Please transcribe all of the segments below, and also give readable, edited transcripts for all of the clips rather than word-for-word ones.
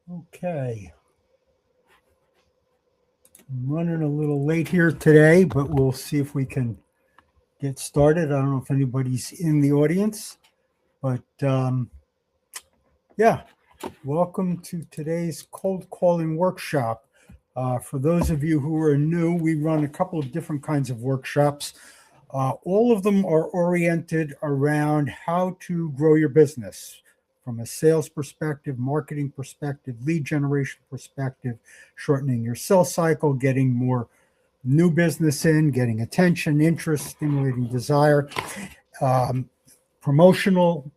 Okay, I'm running a little late here today, but we'll see if we can get started. I don't know if anybody's in the audience, but yeah, welcome to today's cold calling workshop. For those of you who are new, we run a couple of different kinds of workshops. All of them are oriented around how to grow your business from a sales perspective, marketing perspective, lead generation perspective, shortening your sales cycle, getting more new business in, getting attention, interest, stimulating desire, um, promotional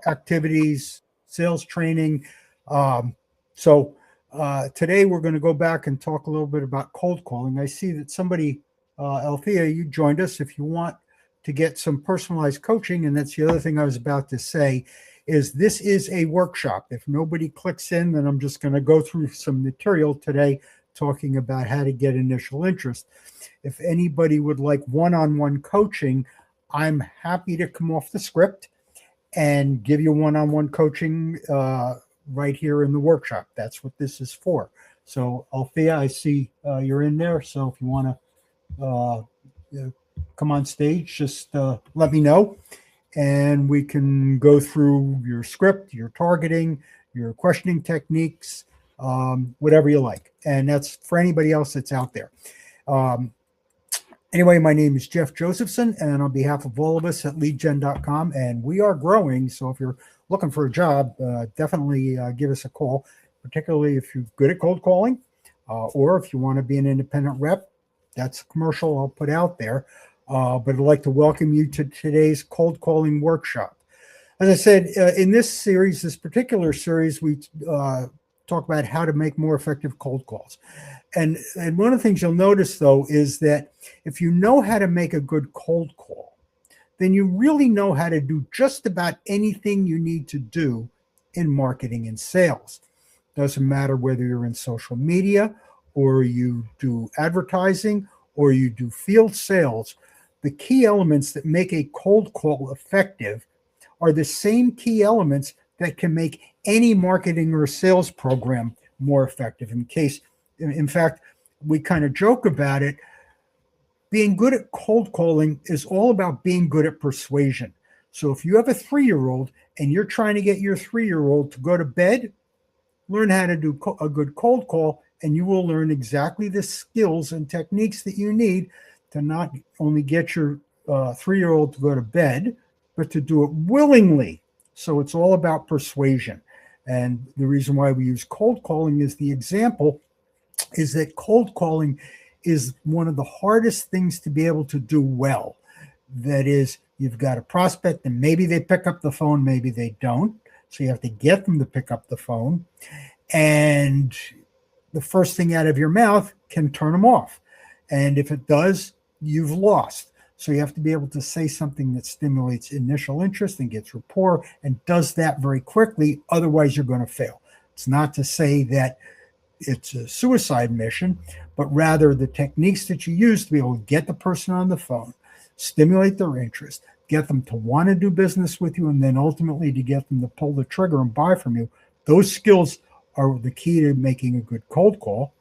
activities, sales training. Um, so today we're going to go back and talk a little bit about cold calling. I see that somebody, Althea, you joined us. If you want to get some personalized coaching, and that's the other thing I was about to say, is this is a workshop. If nobody clicks in, then I'm just going to go through some material today talking about how to get initial interest. If anybody would like one-on-one coaching, I'm happy to come off the script and give you one-on-one coaching right here in the workshop. That's what this is for. So, Althea, I see you're in there. So if you want to come on stage, just let me know, and we can go through your script, your targeting, your questioning techniques, whatever you like. And that's for anybody else that's out there. Anyway, my name is Jeff Josephson, and on behalf of all of us at leadgen.com, and we are growing. So if you're looking for a job, definitely give us a call, particularly if you're good at cold calling, or if you want to be an independent rep. That's a commercial I'll put out there. But I'd like to welcome you to today's cold calling workshop. As I said, in this particular series, we talk about how to make more effective cold calls. And one of the things you'll notice, though, is that if you know how to make a good cold call, then you really know how to do just about anything you need to do in marketing and sales. Doesn't matter whether you're in social media or you do advertising or you do field sales. The key elements that make a cold call effective are the same key elements that can make any marketing or sales program more effective. In fact, we kind of joke about it. Being good at cold calling is all about being good at persuasion. So if you have a 3-year-old and you're trying to get your 3-year-old to go to bed, learn how to do a good cold call, and you will learn exactly the skills and techniques that you need to not only get your 3-year-old to go to bed, but to do it willingly. So it's all about persuasion. And the reason why we use cold calling as the example is that cold calling is one of the hardest things to be able to do well. That is, you've got a prospect and maybe they pick up the phone, maybe they don't. So you have to get them to pick up the phone. And the first thing out of your mouth can turn them off. And if it does, you've lost. So you have to be able to say something that stimulates initial interest and gets rapport and does that very quickly. Otherwise, you're going to fail. It's not to say that it's a suicide mission, but rather the techniques that you use to be able to get the person on the phone, stimulate their interest, get them to want to do business with you, and then ultimately to get them to pull the trigger and buy from you. Those skills are the key to making a good cold call,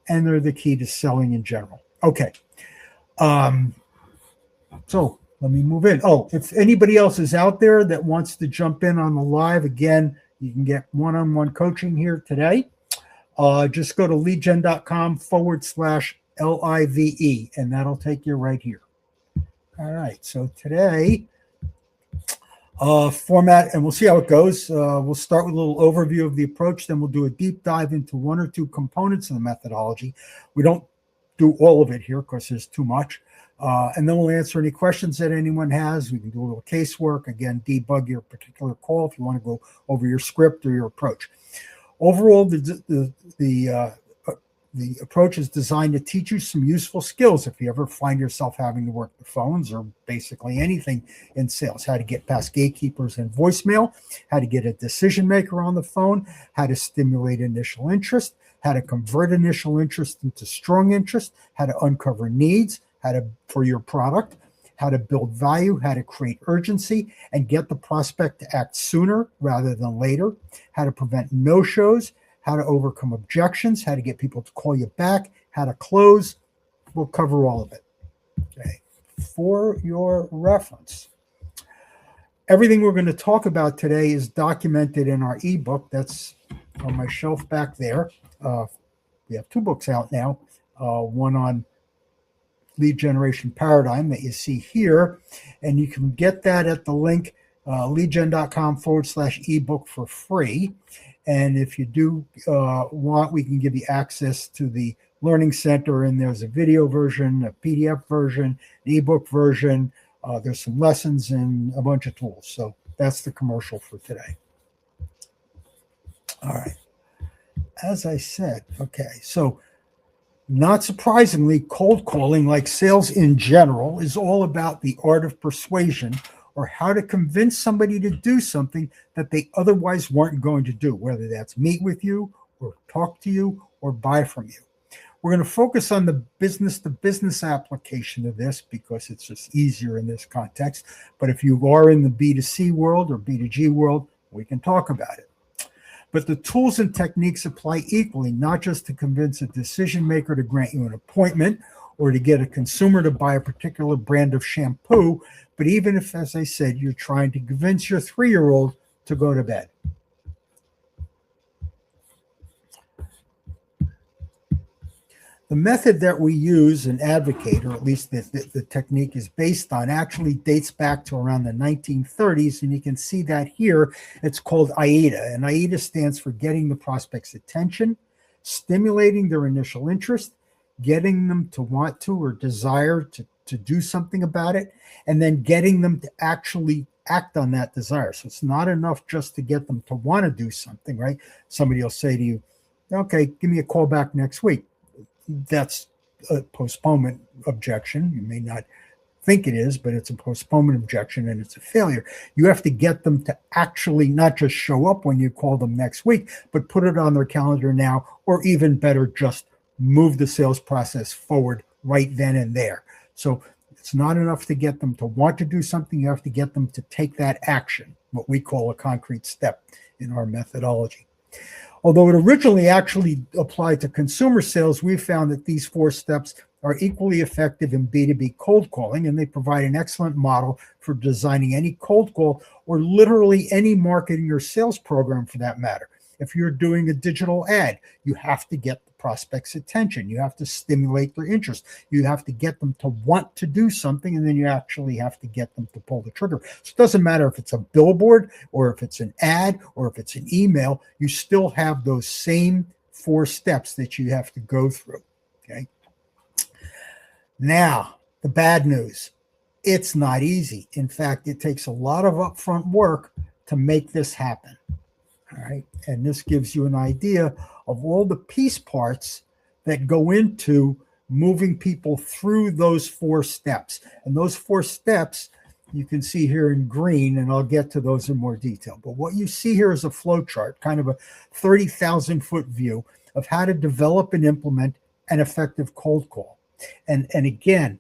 and they're the key to selling in general. Okay. So let me move in. Oh, if anybody else is out there that wants to jump in on the live, again, you can get one-on-one coaching here today. Just go to leadgen.com/LIVE, and that'll take you right here. All right. So today, format, and we'll see how it goes. We'll start with a little overview of the approach. Then we'll do a deep dive into one or two components of the methodology. We don't do all of it here because there's too much. And then we'll answer any questions that anyone has. We can do a little casework. Again, debug your particular call if you want to go over your script or your approach. Overall, the approach is designed to teach you some useful skills if you ever find yourself having to work the phones or basically anything in sales. How to get past gatekeepers and voicemail, how to get a decision maker on the phone, how to stimulate initial interest, how to convert initial interest into strong interest, how to uncover needs, for your product, how to build value, how to create urgency and get the prospect to act sooner rather than later, how to prevent no-shows, how to overcome objections, how to get people to call you back, how to close. We'll cover all of it. Okay. For your reference, everything we're going to talk about today is documented in our ebook. That's on my shelf back there. We have 2 books out now, one on lead generation paradigm that you see here, and you can get that at the link leadgen.com/ebook for free. And if you do want, we can give you access to the Learning Center, and there's a video version, a PDF version, an ebook version. There's some lessons and a bunch of tools. So that's the commercial for today. All right. As I said, okay, so not surprisingly, cold calling, like sales in general, is all about the art of persuasion, or how to convince somebody to do something that they otherwise weren't going to do, whether that's meet with you or talk to you or buy from you. We're going to focus on the business-to-business application of this because it's just easier in this context. But if you are in the B2C world or B2G world, we can talk about it. But the tools and techniques apply equally, not just to convince a decision maker to grant you an appointment or to get a consumer to buy a particular brand of shampoo, but even if, as I said, you're trying to convince your 3-year-old to go to bed. The method that we use and advocate, or at least the technique is based on, actually dates back to around the 1930s, and you can see that here. It's called AIDA, and AIDA stands for getting the prospect's attention, stimulating their initial interest, getting them to want to or desire to do something about it, and then getting them to actually act on that desire. So it's not enough just to get them to want to do something, right? Somebody will say to you, okay, give me a call back next week. That's a postponement objection. You may not think it is, but it's a postponement objection and it's a failure. You have to get them to actually not just show up when you call them next week, but put it on their calendar now, or even better, just move the sales process forward right then and there. So it's not enough to get them to want to do something. You have to get them to take that action, what we call a concrete step in our methodology. Although it originally actually applied to consumer sales, we found that these 4 steps are equally effective in B2B cold calling, and they provide an excellent model for designing any cold call or literally any marketing or sales program for that matter. If you're doing a digital ad, you have to get the prospect's attention. You have to stimulate their interest. You have to get them to want to do something, and then you actually have to get them to pull the trigger. So it doesn't matter if it's a billboard or if it's an ad or if it's an email, you still have those same 4 steps that you have to go through, okay? Now, the bad news, it's not easy. In fact, it takes a lot of upfront work to make this happen. All right. And this gives you an idea of all the piece parts that go into moving people through those 4 steps. And those 4 steps you can see here in green, and I'll get to those in more detail. But what you see here is a flow chart, kind of a 30,000-foot view of how to develop and implement an effective cold call. And again,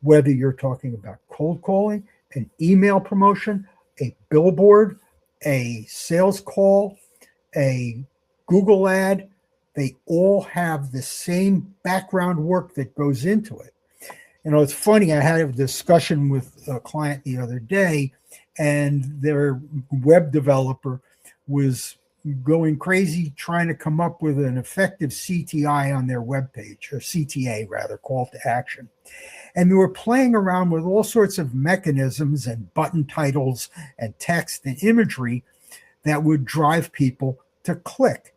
whether you're talking about cold calling, an email promotion, a billboard, a sales call, a Google ad, they all have the same background work that goes into it. You know, it's funny, I had a discussion with a client the other day, and their web developer was going crazy trying to come up with an effective CTI on their web page, or CTA rather, call to action. And they were playing around with all sorts of mechanisms and button titles and text and imagery that would drive people to click.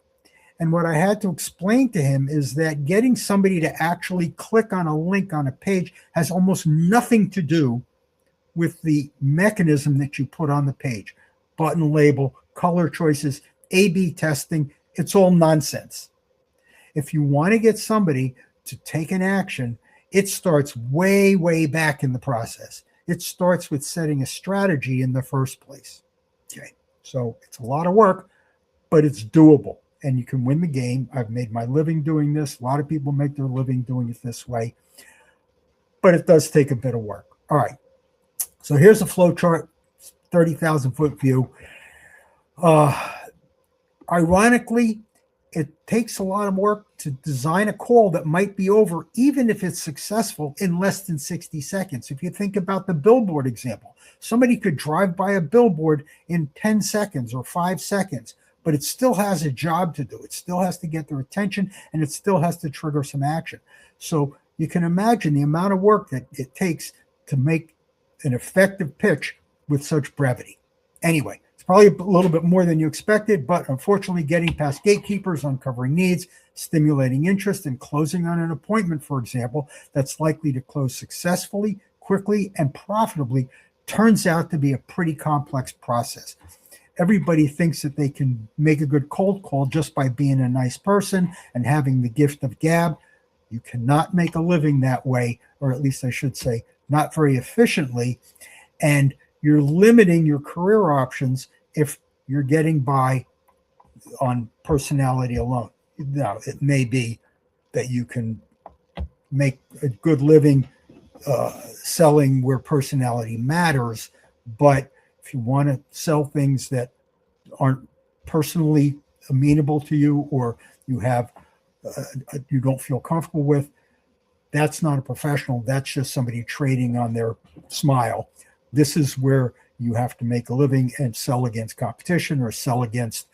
And what I had to explain to him is that getting somebody to actually click on a link on a page has almost nothing to do with the mechanism that you put on the page. Button label, color choices, A/B testing, it's all nonsense. If you want to get somebody to take an action, it starts way, way back in the process. It starts with setting a strategy in the first place. Okay, so it's a lot of work, but it's doable, and you can win the game. I've made my living doing this. A lot of people make their living doing it this way, but it does take a bit of work. All right, So here's a flow chart, 30,000 foot view. Ironically, it takes a lot of work to design a call that might be over, even if it's successful, in less than 60 seconds. If you think about the billboard example, somebody could drive by a billboard in 10 seconds or 5 seconds, but it still has a job to do. It still has to get their attention, and it still has to trigger some action. So you can imagine the amount of work that it takes to make an effective pitch with such brevity. Anyway, probably a little bit more than you expected, but unfortunately getting past gatekeepers, uncovering needs, stimulating interest, and closing on an appointment, for example, that's likely to close successfully, quickly, and profitably turns out to be a pretty complex process. Everybody thinks that they can make a good cold call just by being a nice person and having the gift of gab. You cannot make a living that way, or at least I should say, not very efficiently. And you're limiting your career options if you're getting by on personality alone. Now, it may be that you can make a good living selling where personality matters, but if you want to sell things that aren't personally amenable to you, or you have you don't feel comfortable with, that's not a professional. That's just somebody trading on their smile. This is where you have to make a living and sell against competition, or sell against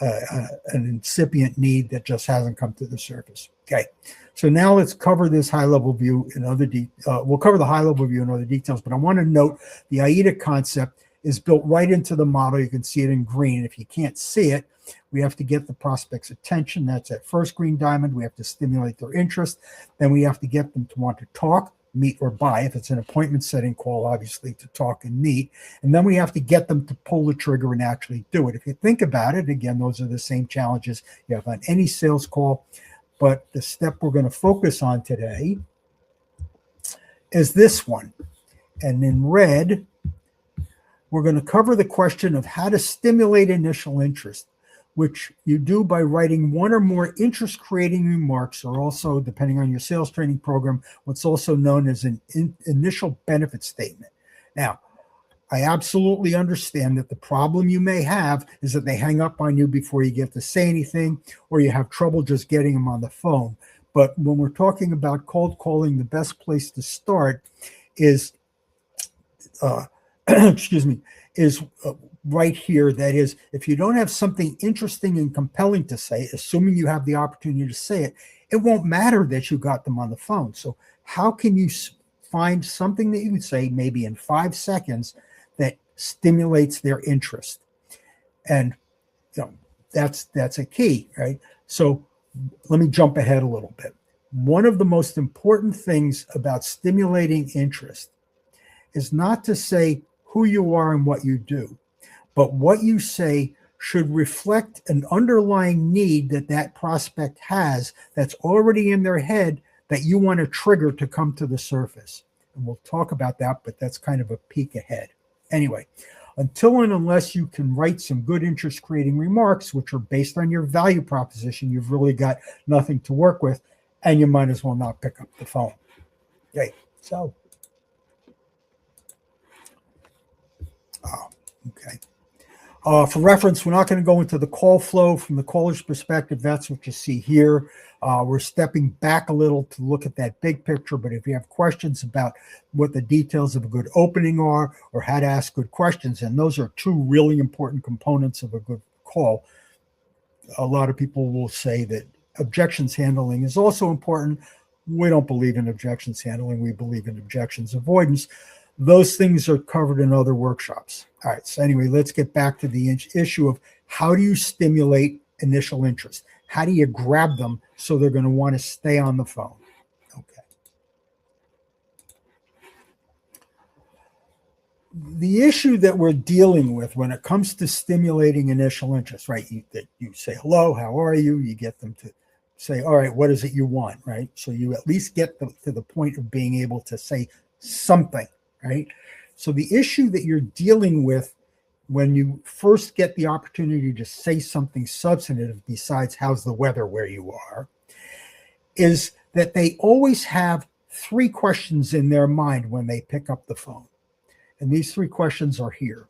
an incipient need that just hasn't come to the surface. Okay, so now let's cover this high-level view in other we'll cover the high-level view in other details, but I want to note the AIDA concept is built right into the model. You can see it in green. If you can't see it, we have to get the prospect's attention. That's that first green diamond. We have to stimulate their interest. Then we have to get them to want to talk, meet, or buy. If it's an appointment setting call, obviously to talk and meet. And then we have to get them to pull the trigger and actually do it. If you think about it, again, those are the same challenges you have on any sales call. But the step we're going to focus on today is this one. And in red, we're going to cover the question of how to stimulate initial interest, which you do by writing one or more interest-creating remarks, or also, depending on your sales training program, what's also known as an initial benefit statement. Now, I absolutely understand that the problem you may have is that they hang up on you before you get to say anything, or you have trouble just getting them on the phone. But when we're talking about cold calling, the best place to start is right here. That is, if you don't have something interesting and compelling to say, assuming you have the opportunity to say it, it won't matter that you got them on the phone. So how can you find something that you can say maybe in 5 seconds that stimulates their interest? And that's a key, right? So let me jump ahead a little bit. One of the most important things about stimulating interest is not to say who you are and what you do, but what you say should reflect an underlying need that that prospect has that's already in their head that you want to trigger to come to the surface. And we'll talk about that, but that's kind of a peek ahead. Anyway, until and unless you can write some good interest-creating remarks, which are based on your value proposition, you've really got nothing to work with, and you might as well not pick up the phone. Okay, so. Okay. For reference, we're not going to go into the call flow from the caller's perspective. That's what you see here. We're stepping back a little to look at that big picture, but if you have questions about what the details of a good opening are, or how to ask good questions, and those are two really important components of a good call. A lot of people will say that objections handling is also important. We don't believe in objections handling. We believe in objections avoidance. Those things are covered in other workshops. All right, so anyway, let's get back to the issue of how do you stimulate initial interest? How do you grab them so they're going to want to stay on the phone? Okay. The issue that we're dealing with when it comes to stimulating initial interest, right? You say, hello, how are you? You get them to say, all right, what is it you want, right? So you at least get them to the point of being able to say something. Right? So the issue that you're dealing with when you first get the opportunity to say something substantive besides how's the weather where you are is that they always have 3 questions in their mind when they pick up the phone. And these three questions are here.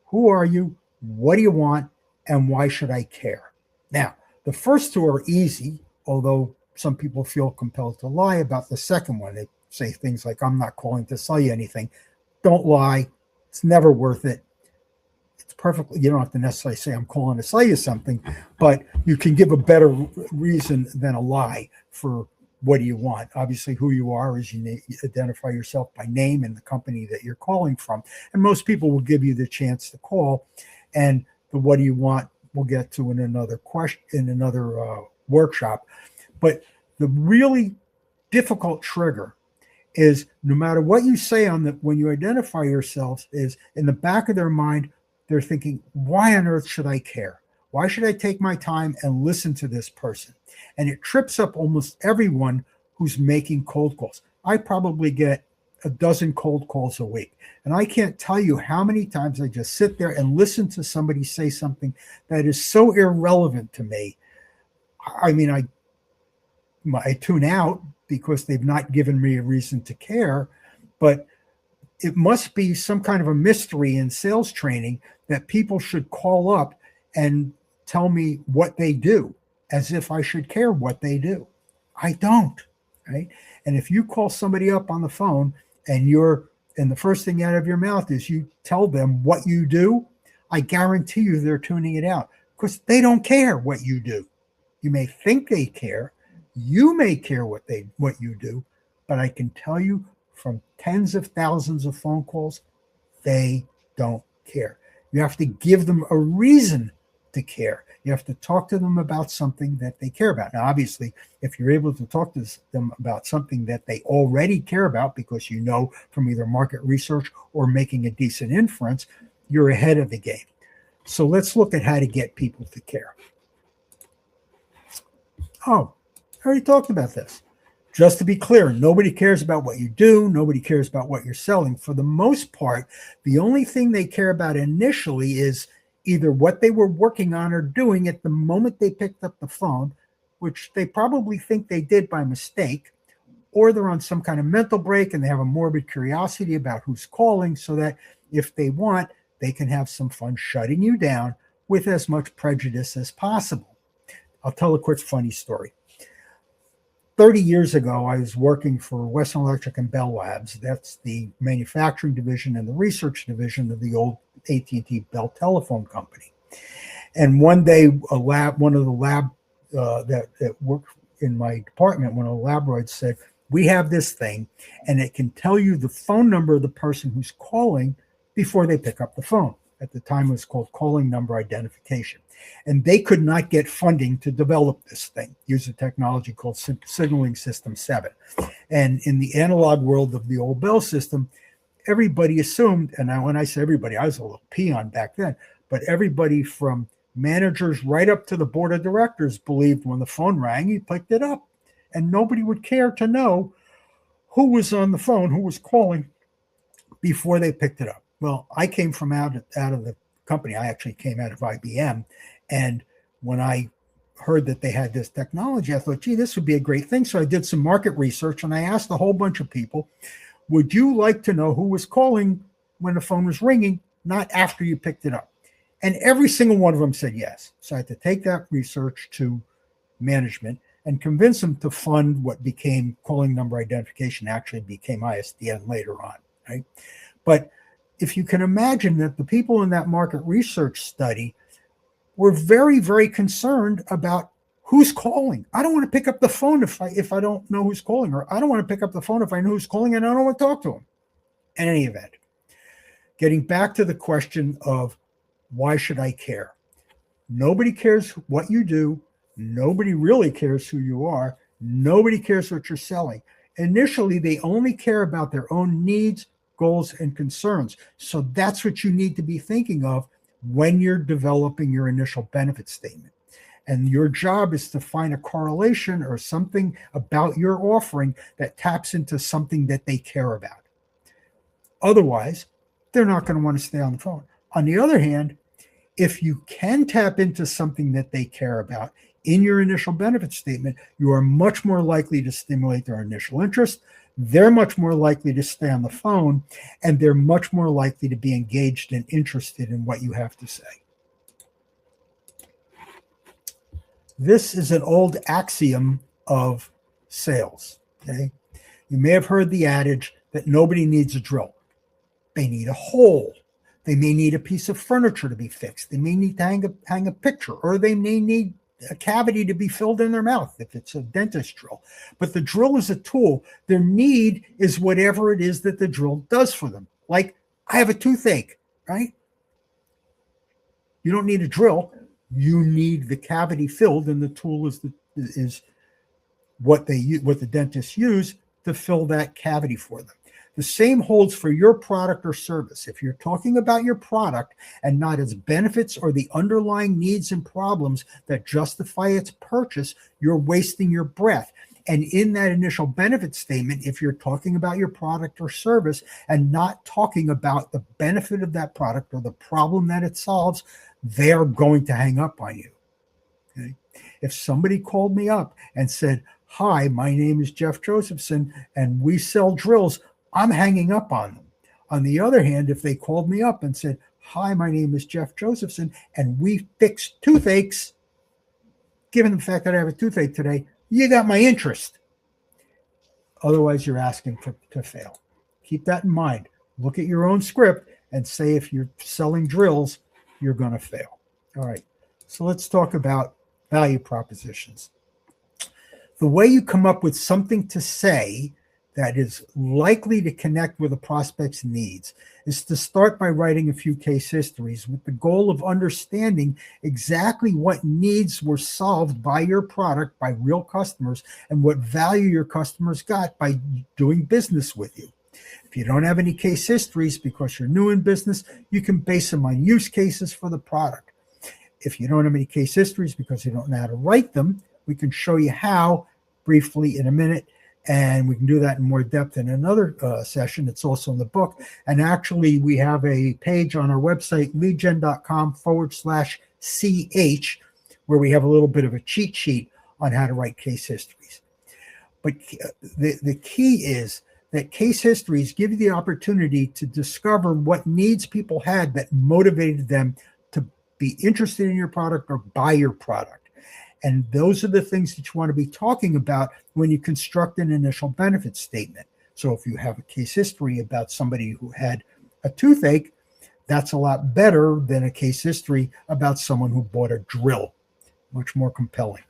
Who are you? What do you want? And why should I care? Now, the first two are easy, although some people feel compelled to lie about the second one. They say things like, I'm not calling to sell you anything. Don't lie. It's never worth it. It's perfectly, you don't have to necessarily say I'm calling to sell you something, but you can give a better reason than a lie for what do you want. Obviously, who you are is you identify yourself by name and the company that you're calling from. And most people will give you the chance to call. And the what do you want we'll get to in another question, in another workshop. But the really difficult trigger is no matter what you say on the when you identify yourselves, is in the back of their mind, they're thinking, why on earth should I care? Why should I take my time and listen to this person? And it trips up almost everyone who's making cold calls. I probably get a dozen cold calls a week. And I can't tell you how many times I just sit there and listen to somebody say something that is so irrelevant to me. I mean, I tune out because they've not given me a reason to care, but it must be some kind of a mystery in sales training that people should call up and tell me what they do, as if I should care what they do. I don't, right? And if you call somebody up on the phone and the first thing out of your mouth is you tell them what you do, I guarantee you they're tuning it out because they don't care what you do. You may think they care, you may care what you do, but I can tell you from tens of thousands of phone calls, they don't care. You have to give them a reason to care. You have to talk to them about something that they care about. Now, obviously, if you're able to talk to them about something that they already care about, because you know from either market research or making a decent inference, you're ahead of the game. So let's look at how to get people to care. Oh, I already talked about this. Just to be clear, nobody cares about what you do. Nobody cares about what you're selling. For the most part, the only thing they care about initially is either what they were working on or doing at the moment they picked up the phone, which they probably think they did by mistake, or they're on some kind of mental break and they have a morbid curiosity about who's calling, so that if they want, they can have some fun shutting you down with as much prejudice as possible. I'll tell a quick funny story. 30 years ago, I was working for Western Electric and Bell Labs. That's the manufacturing division and the research division of the old AT&T Bell Telephone Company. And one day, one of the lab that worked in my department, one of the labroids said, we have this thing, and it can tell you the phone number of the person who's calling before they pick up the phone. At the time, it was called calling number identification. And they could not get funding to develop this thing, use a technology called Signaling System 7. And in the analog world of the old Bell system, everybody assumed, and when I say everybody, I was a little peon back then, but everybody from managers right up to the board of directors believed when the phone rang, you picked it up. And nobody would care to know who was on the phone, who was calling before they picked it up. Well, I came from out of the company. I actually came out of IBM. And when I heard that they had this technology, I thought, gee, this would be a great thing. So I did some market research and I asked a whole bunch of people, would you like to know who was calling when the phone was ringing, not after you picked it up? And every single one of them said yes. So I had to take that research to management and convince them to fund what became calling number identification, actually became ISDN later on, right? But if you can imagine that the people in that market research study were very, very concerned about who's calling. I don't want to pick up the phone if I don't know who's calling, or I don't want to pick up the phone if I know who's calling and I don't want to talk to them. In any event, getting back to the question of why should I care? Nobody cares what you do. Nobody really cares who you are. Nobody cares what you're selling. Initially, they only care about their own needs, goals, and concerns. So that's what you need to be thinking of when you're developing your initial benefit statement. And your job is to find a correlation or something about your offering that taps into something that they care about. Otherwise, they're not going to want to stay on the phone. On the other hand, if you can tap into something that they care about in your initial benefit statement, you are much more likely to stimulate their initial interest. they're much more likely to stay on the phone, and they're much more likely to be engaged and interested in what you have to say. This is an old axiom of sales. Okay, you may have heard the adage that nobody needs a drill. They need a hole. They may need a piece of furniture to be fixed. They may need to hang a picture, or they may need a cavity to be filled in their mouth if it's a dentist drill. But the drill is a tool. Their need is whatever it is that the drill does for them. Like, I have a toothache, right? You don't need a drill. You need the cavity filled, and the tool is what the dentists use to fill that cavity for them. The same holds for your product or service. If you're talking about your product and not its benefits or the underlying needs and problems that justify its purchase, you're wasting your breath. And in that initial benefit statement, if you're talking about your product or service and not talking about the benefit of that product or the problem that it solves, they're going to hang up on you. Okay? If somebody called me up and said, "Hi, my name is Jeff Josephson, and we sell drills," I'm hanging up on them. On the other hand, if they called me up and said, "Hi, my name is Jeff Josephson, and we fix toothaches," given the fact that I have a toothache today, you got my interest. Otherwise, you're asking to fail. Keep that in mind. Look at your own script and say if you're selling drills, you're going to fail. All right. So let's talk about value propositions. The way you come up with something to say that is likely to connect with a prospect's needs is to start by writing a few case histories with the goal of understanding exactly what needs were solved by your product, by real customers, and what value your customers got by doing business with you. If you don't have any case histories because you're new in business, you can base them on use cases for the product. If you don't have any case histories because you don't know how to write them, we can show you how briefly in a minute. And we can do that in more depth in another session. It's also in the book. And actually, we have a page on our website, leadgen.com/CH, where we have a little bit of a cheat sheet on how to write case histories. But the key is that case histories give you the opportunity to discover what needs people had that motivated them to be interested in your product or buy your product. And those are the things that you want to be talking about when you construct an initial benefit statement. So if you have a case history about somebody who had a toothache, that's a lot better than a case history about someone who bought a drill. Much more compelling.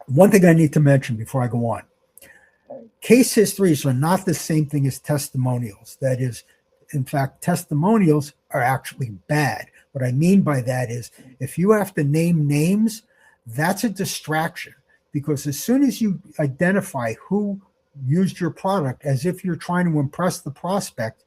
One thing I need to mention before I go on. Case histories are not the same thing as testimonials. That is, in fact, testimonials are actually bad. What I mean by that is if you have to name names, that's a distraction, because as soon as you identify who used your product as if you're trying to impress the prospect,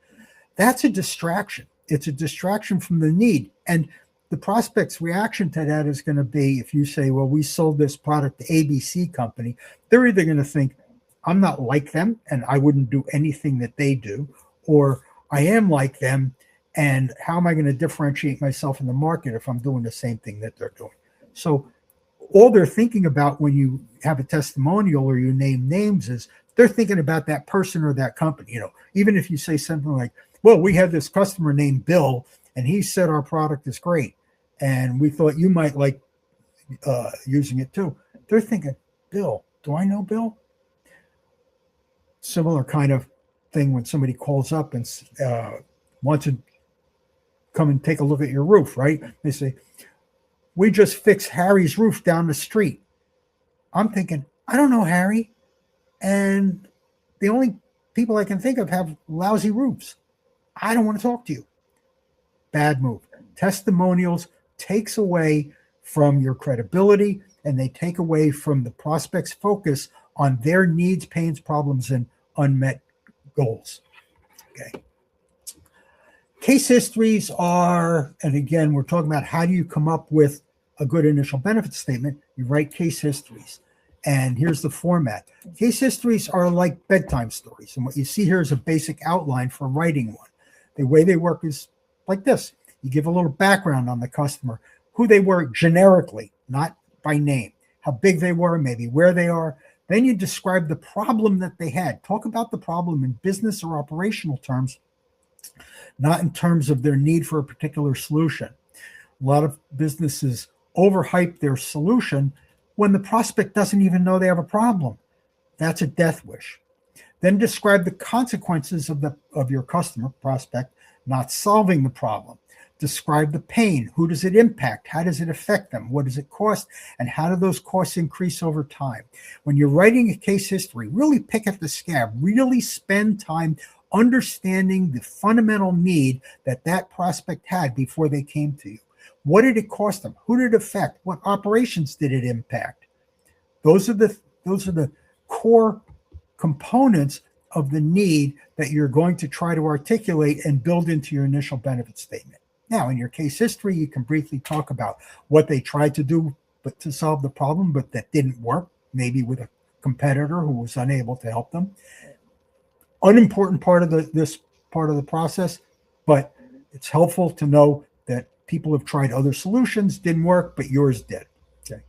that's a distraction. It's a distraction from the need. And the prospect's reaction to that is going to be, if you say, "Well, we sold this product to ABC company," they're either going to think, "I'm not like them and I wouldn't do anything that they do," or "I am like them, and how am I going to differentiate myself in the market if I'm doing the same thing that they're doing?" So all they're thinking about when you have a testimonial or you name names is they're thinking about that person or that company. You know, even if you say something like, "Well, we had this customer named Bill, and he said our product is great, and we thought you might like using it too." They're thinking, "Bill, do I know Bill?" Similar kind of thing when somebody calls up and wants to come and take a look at your roof, right? They say, "We just fixed Harry's roof down the street." I'm thinking, I don't know Harry, and the only people I can think of have lousy roofs. I don't want to talk to you. Bad move. Testimonials takes away from your credibility, and they take away from the prospect's focus on their needs, pains, problems, and unmet goals. Okay. Case histories are, and again, we're talking about how do you come up with a good initial benefit statement. You write case histories. And here's the format. Case histories are like bedtime stories. And what you see here is a basic outline for writing one. The way they work is like this. You give a little background on the customer, who they were generically, not by name, how big they were, maybe where they are, Then you describe the problem that they had. Talk about the problem in business or operational terms, not in terms of their need for a particular solution. A lot of businesses overhype their solution when the prospect doesn't even know they have a problem. That's a death wish. Then describe the consequences of your customer prospect not solving the problem. Describe the pain. Who does it impact? How does it affect them? What does it cost? And how do those costs increase over time? When you're writing a case history, really pick at the scab. Really spend time understanding the fundamental need that that prospect had before they came to you. What did it cost them? Who did it affect? What operations did it impact? Those are the core components of the need that you're going to try to articulate and build into your initial benefit statement. Now, in your case history, you can briefly talk about what they tried to do but to solve the problem, but that didn't work, maybe with a competitor who was unable to help them. Unimportant part of this part of the process, but it's helpful to know that people have tried other solutions, didn't work, but yours did. Okay.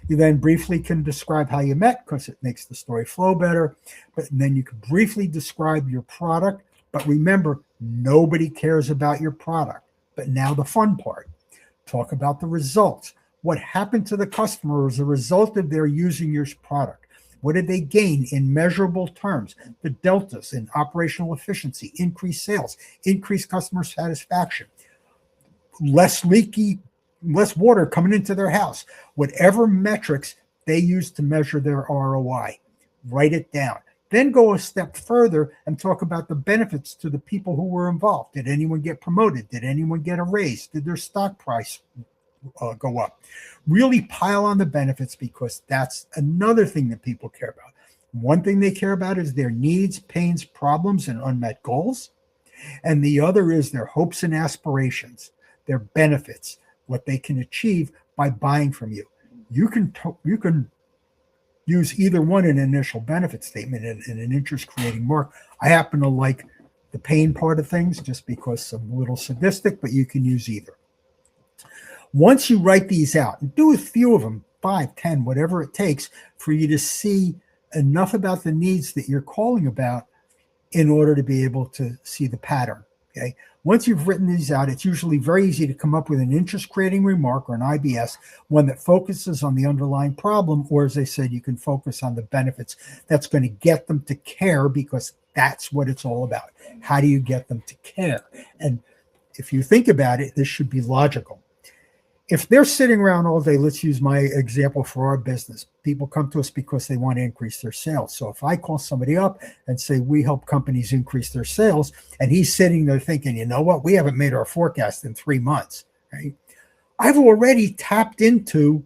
You then briefly can describe how you met because it makes the story flow better. But then you can briefly describe your product. But remember, nobody cares about your product. But now the fun part. Talk about the results. What happened to the customer as a result of their using your product? What did they gain in measurable terms? The deltas in operational efficiency, increased sales, increased customer satisfaction, less water coming into their house. Whatever metrics they use to measure their ROI, write it down. Then go a step further and talk about the benefits to the people who were involved. Did anyone get promoted? Did anyone get a raise? Did their stock price go up? Really pile on the benefits because that's another thing that people care about. One thing they care about is their needs, pains, problems, and unmet goals. And the other is their hopes and aspirations, their benefits, what they can achieve by buying from you. You can use either one in an initial benefit statement in an interest-creating mark. I happen to like the pain part of things just because I'm a little sadistic, but you can use either. Once you write these out, and do a few of them, 5, 10, whatever it takes for you to see enough about the needs that you're calling about in order to be able to see the pattern, okay? Once you've written these out, it's usually very easy to come up with an interest-creating remark or an IBS, one that focuses on the underlying problem, or as I said, you can focus on the benefits. That's going to get them to care because that's what it's all about. How do you get them to care? And if you think about it, this should be logical. If they're sitting around all day, let's use my example for our business. People come to us because they want to increase their sales. So if I call somebody up and say, we help companies increase their sales, and he's sitting there thinking, you know what, we haven't made our forecast in 3 months, right? I've already tapped into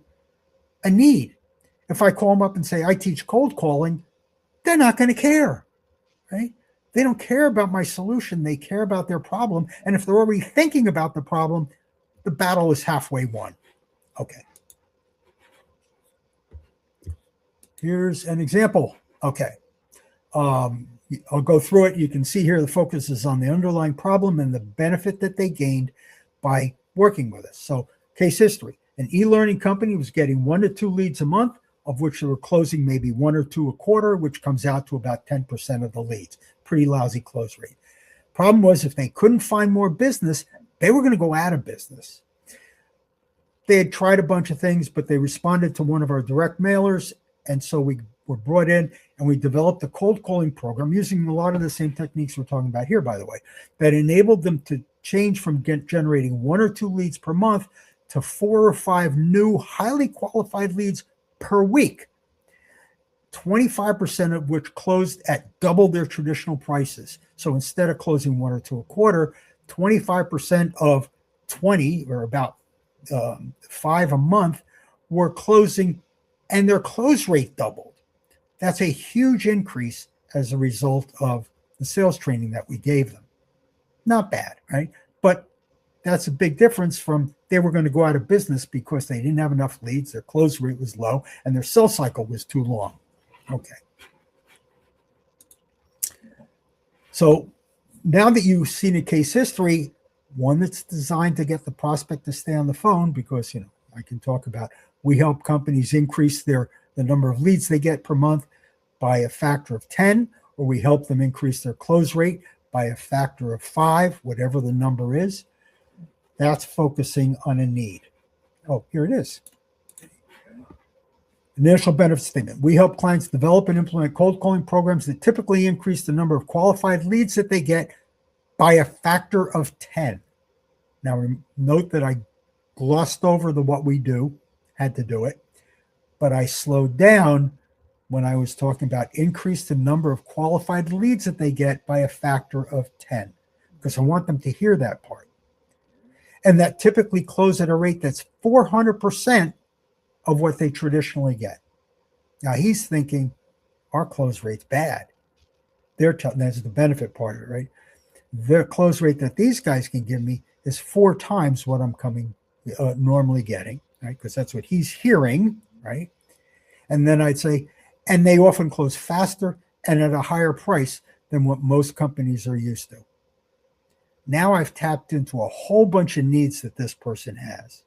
a need. If I call them up and say, I teach cold calling, they're not going to care, right? They don't care about my solution. They care about their problem. And if they're already thinking about the problem, the battle is halfway won. Okay. Here's an example. Okay. I'll go through it. You can see here the focus is on the underlying problem and the benefit that they gained by working with us. So case history. An e-learning company was getting 1 to 2 leads a month, of which they were closing maybe 1 or 2 a quarter, which comes out to about 10% of the leads. Pretty lousy close rate. Problem was if they couldn't find more business, they were going to go out of business. They had tried a bunch of things, but they responded to one of our direct mailers. And so we were brought in and we developed a cold calling program using a lot of the same techniques we're talking about here, by the way, that enabled them to change from generating 1 or 2 leads per month to 4 or 5 new highly qualified leads per week. 25% of which closed at double their traditional prices. So instead of closing 1 or 2 a quarter, 25% of 20 or about 5 a month were closing and their close rate doubled. That's a huge increase as a result of the sales training that we gave them. Not bad, right? But that's a big difference from they were going to go out of business because they didn't have enough leads, their close rate was low, and their sales cycle was too long. Okay. So now that you've seen a case history, one that's designed to get the prospect to stay on the phone, because, you know, I can talk about we help companies increase the number of leads they get per month. by a factor of 10, or we help them increase their close rate by a factor of 5, whatever the number is. That's focusing on a need. Oh, here it is. Initial benefit statement. We help clients develop and implement cold calling programs that typically increase the number of qualified leads that they get by a factor of 10. Now, note that I glossed over the what we do, had to do it, but I slowed down when I was talking about increase the number of qualified leads that they get by a factor of 10, because I want them to hear that part. And that typically close at a rate that's 400% of what they traditionally get. Now he's thinking our close rate's bad. That's the benefit part of it, right? Their close rate that these guys can give me is 4 times what I'm normally getting, right? Because that's what he's hearing, right? And then I'd say, and they often close faster and at a higher price than what most companies are used to. Now I've tapped into a whole bunch of needs that this person has.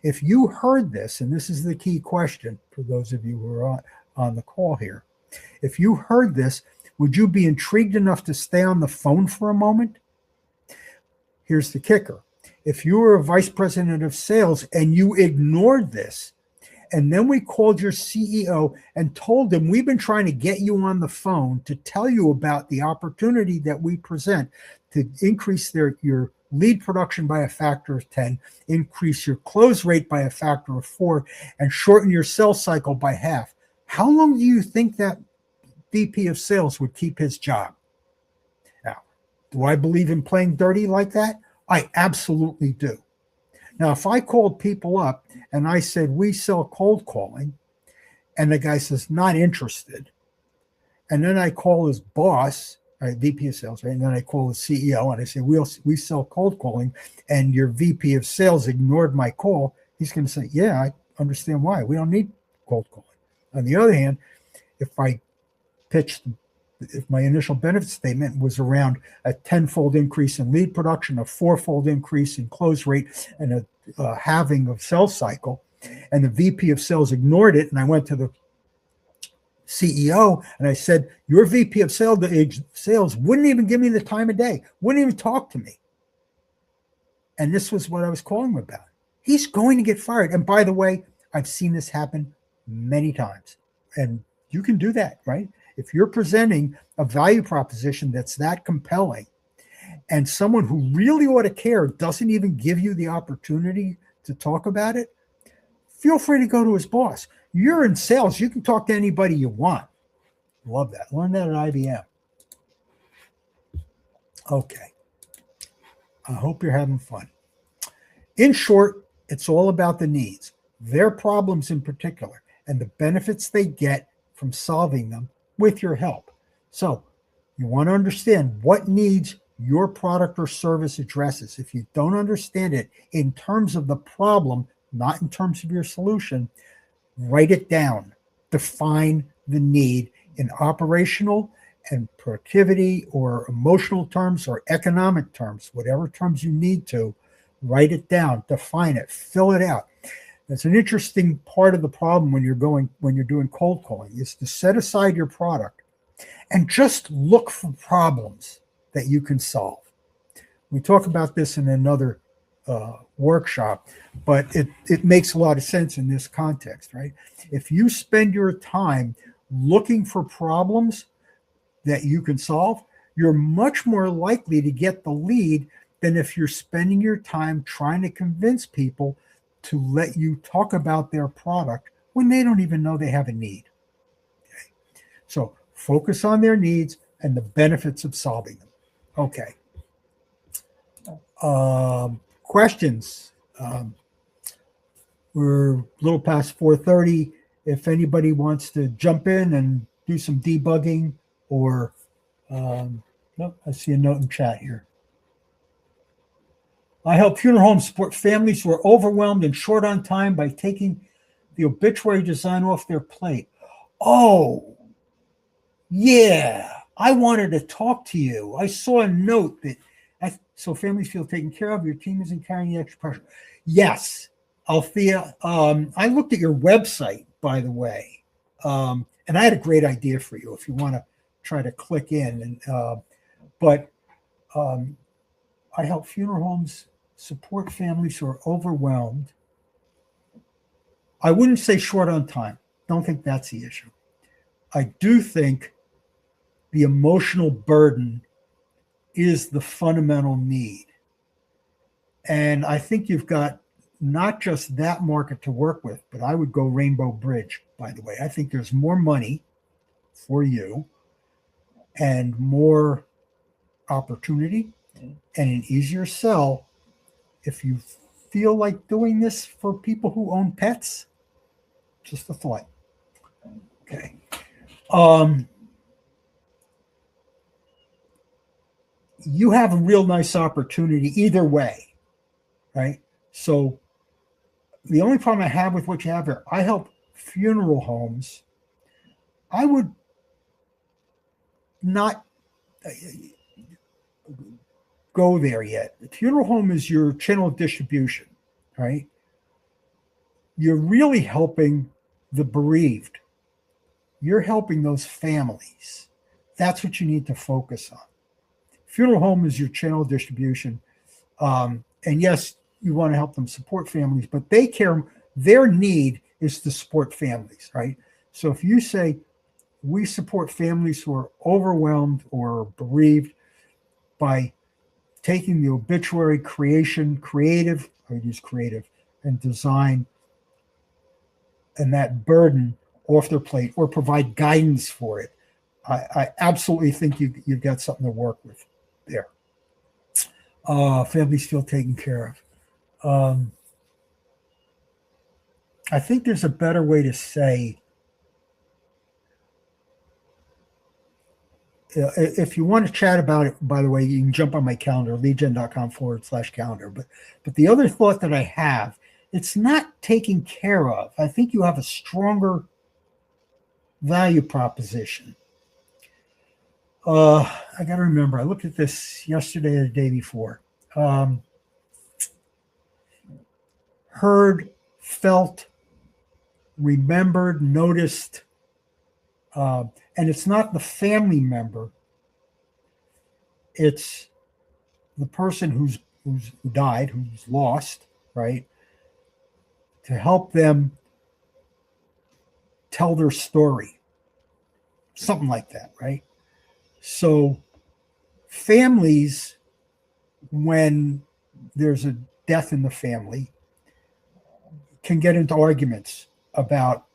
If you heard this, and this is the key question for those of you who are on the call here, if you heard this, would you be intrigued enough to stay on the phone for a moment? Here's the kicker. If you were a vice president of sales and you ignored this, and then we called your CEO and told him, we've been trying to get you on the phone to tell you about the opportunity that we present to increase your lead production by a factor of 10, increase your close rate by a factor of 4, and shorten your sales cycle by half. How long do you think that VP of sales would keep his job? Now, do I believe in playing dirty like that? I absolutely do. Now, if I called people up and I said, we sell cold calling, and the guy says, not interested, and then I call his boss, right, VP of sales, right, and then I call the CEO and I say, we sell cold calling, and your VP of sales ignored my call, he's going to say, yeah, I understand why. We don't need cold calling. On the other hand, if my initial benefit statement was around a 10-fold increase in lead production, a 4-fold increase in close rate, and a halving of sales cycle, and the VP of sales ignored it, and I went to the CEO and I said, your VP of sales wouldn't even give me the time of day, wouldn't even talk to me. And this was what I was calling him about. He's going to get fired. And by the way, I've seen this happen many times. And you can do that, right? If you're presenting a value proposition that's that compelling, and someone who really ought to care doesn't even give you the opportunity to talk about it, feel free to go to his boss. You're in sales. You can talk to anybody you want. Love that. Learn that at IBM. Okay. I hope you're having fun. In short, it's all about the needs, their problems in particular, and the benefits they get from solving them with your help. So you want to understand what needs your product or service addresses. If you don't understand it in terms of the problem, not in terms of your solution, write it down. Define the need in operational and productivity or emotional terms or economic terms, whatever terms you need to, write it down, define it, fill it out. That's an interesting part of the problem when you're doing cold calling, is to set aside your product and just look for problems that you can solve. We talk about this in another workshop, but it makes a lot of sense in this context, right? If you spend your time looking for problems that you can solve, you're much more likely to get the lead than if you're spending your time trying to convince people to let you talk about their product when they don't even know they have a need. Okay. So focus on their needs and the benefits of solving them. Okay. Questions? We're a little past 4:30. If anybody wants to jump in and do some debugging, or no, I see a note in chat here. I help funeral homes support families who are overwhelmed and short on time by taking the obituary design off their plate. Oh, yeah. I wanted to talk to you. I saw a note that so families feel taken care of. Your team isn't carrying the extra pressure. Yes, Althea. I looked at your website, by the way, and And I had a great idea for you if you want to try to click in. But I help funeral homes support families who are overwhelmed. I wouldn't say short on time. Don't think that's the issue. I do think the emotional burden is the fundamental need. And I think you've got not just that market to work with, but I would go Rainbow Bridge, by the way. I think there's more money for you and more opportunity and an easier sell if you feel like doing this for people who own pets. Just a thought. Okay. You have a real nice opportunity either way, right? So the only problem I have with what you have here, I help funeral homes. I would not go there yet. The funeral home is your channel of distribution, right? You're really helping the bereaved. You're helping those families. That's what you need to focus on. Funeral home is your channel of distribution. And yes, you want to help them support families, but their need is to support families, right? So if you say, we support families who are overwhelmed or bereaved by taking the obituary creative, I use creative, and design, and that burden off their plate, or provide guidance for it, I absolutely think you've got something to work with there. Families feel taken care of. I think there's a better way to say, if you want to chat about it, by the way, you can jump on my calendar, leadgen.com/calendar. But the other thought that I have, it's not taken care of. I think you have a stronger value proposition. I got to remember, I looked at this yesterday or the day before. Heard, felt, remembered, noticed, and it's not the family member. It's the person who died, who's lost, right? To help them tell their story, something like that, right? So families, when there's a death in the family, can get into arguments about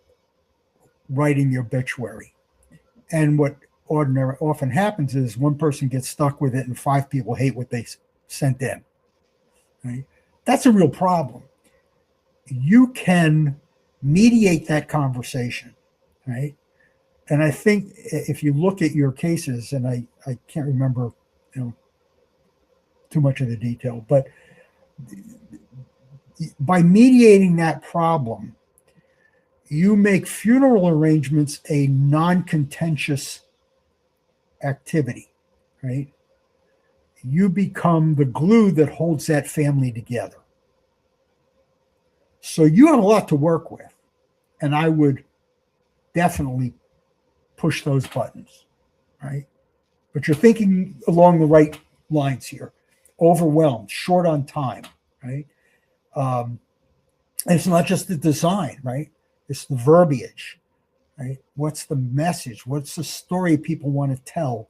writing the obituary. And what often happens is one person gets stuck with it and 5 people hate what they sent in. Right? That's a real problem. You can mediate that conversation, right? And I think if you look at your cases, and I can't remember, too much of the detail, but by mediating that problem, you make funeral arrangements a non-contentious activity, right? You become the glue that holds that family together. So you have a lot to work with, and I would definitely push those buttons, right? But you're thinking along the right lines here. Overwhelmed, short on time, right? And it's not just the design, right? It's the verbiage, right? What's the message? What's the story people want to tell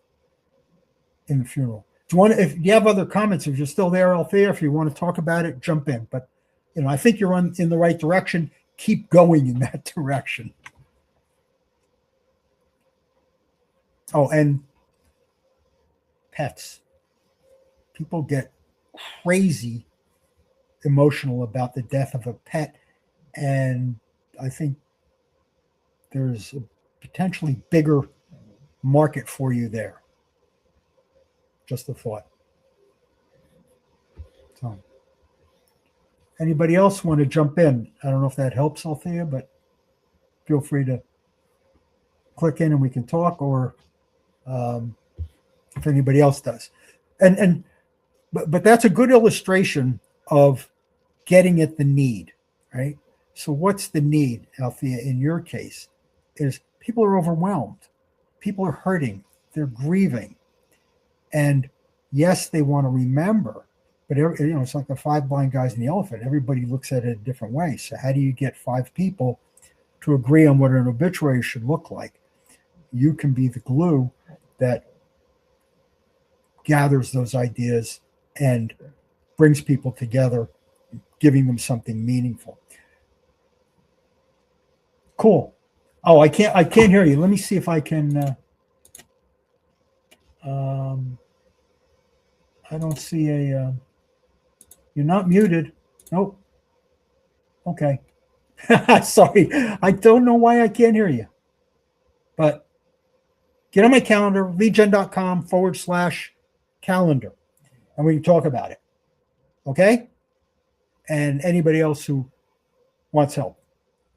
in the funeral? If you have other comments, if you're still there, Althea, if you want to talk about it, jump in. But I think you're in the right direction. Keep going in that direction. Oh, and pets. People get crazy emotional about the death of a pet, and I think there's a potentially bigger market for you there. Just a thought. So, anybody else want to jump in? I don't know if that helps, Althea, but feel free to click in and we can talk, or if anybody else does. But that's a good illustration of getting at the need, right? So what's the need, Althea, in your case? Is People are overwhelmed. People are hurting. They're grieving. And yes, they want to remember, but it's like the five blind guys and the elephant. Everybody looks at it a different way. So how do you get five people to agree on what an obituary should look like? You can be the glue that gathers those ideas and brings people together, giving them something meaningful. Cool. Oh, I can't hear you. Let me see if I can. I don't see a. You're not muted. Nope. Okay. Sorry. I don't know why I can't hear you. But get on my calendar, leadgen.com/calendar, and we can talk about it. Okay? And anybody else who wants help.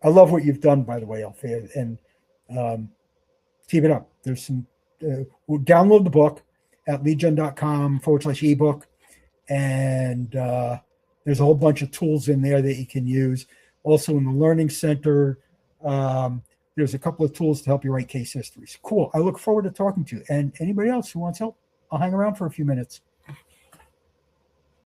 I love what you've done, by the way, Alfia, and keep it up. There's some, we'll download the book at leadgen.com/ebook. And there's a whole bunch of tools in there that you can use. Also in the Learning Center, there's a couple of tools to help you write case histories. Cool. I look forward to talking to you. And anybody else who wants help, I'll hang around for a few minutes.